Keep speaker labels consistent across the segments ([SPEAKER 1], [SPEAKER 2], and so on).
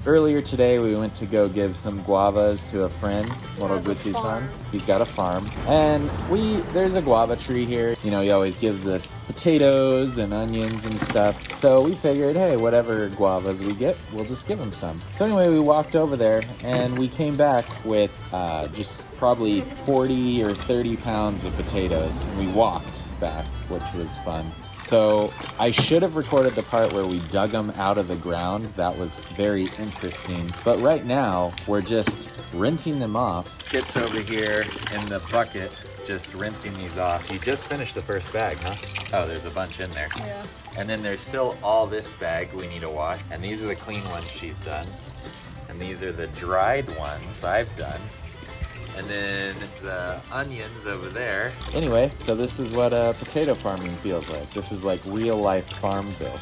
[SPEAKER 1] earlier today we went to go give some guavas to a friend, Moriguchi-San. He's got a farm. And there's a guava tree here. You know, he always gives us potatoes and onions and stuff. So we figured, hey, whatever guavas we get, we'll just give him some. So anyway, we walked over there and we came back with just probably 40 or 30 pounds of potatoes. And we walked back, which was fun. So I should have recorded the part where we dug them out of the ground. That was very interesting. But right now, we're just rinsing them off. Skit's over here in the bucket, just rinsing these off. You just finished the first bag, huh? Oh, there's a bunch in there.
[SPEAKER 2] Yeah.
[SPEAKER 1] And then there's still all this bag we need to wash. And these are the clean ones she's done. And these are the dried ones I've done. And then the onions over there. Anyway, so this is what potato farming feels like. This is like real life Farmville.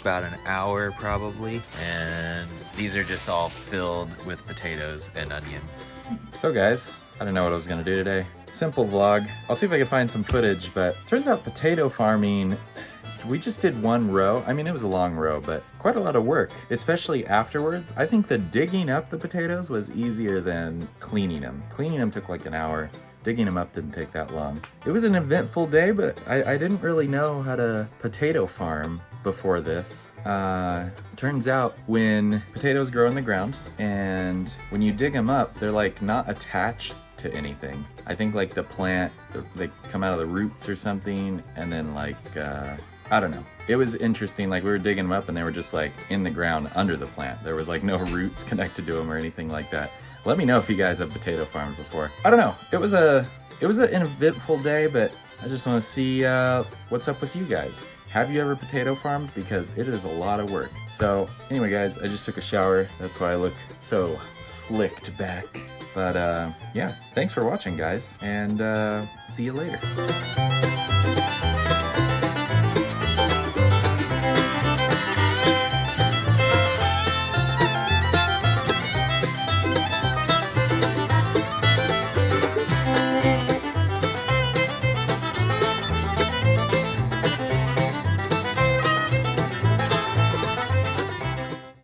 [SPEAKER 1] About an hour probably. And these are just all filled with potatoes and onions. So guys, I don't know what I was gonna do today. Simple vlog. I'll see if I can find some footage, but turns out potato farming, we just did one row. I mean, it was a long row, but quite a lot of work, especially afterwards. I think the digging up the potatoes was easier than cleaning them. Cleaning them took like an hour. Digging them up didn't take that long. It was an eventful day, but I didn't really know how to potato farm before this. Turns out when potatoes grow in the ground and when you dig them up, they're like not attached to anything. I think like the plant, they come out of the roots or something, and then like, I don't know. It was interesting, like we were digging them up and they were just like in the ground under the plant. There was like no roots connected to them or anything like that. Let me know if you guys have potato farmed before. I don't know, it was an eventful day, but I just wanna see what's up with you guys. Have you ever potato farmed? Because it is a lot of work. So anyway guys, I just took a shower. That's why I look so slicked back. But yeah, thanks for watching guys, and see you later.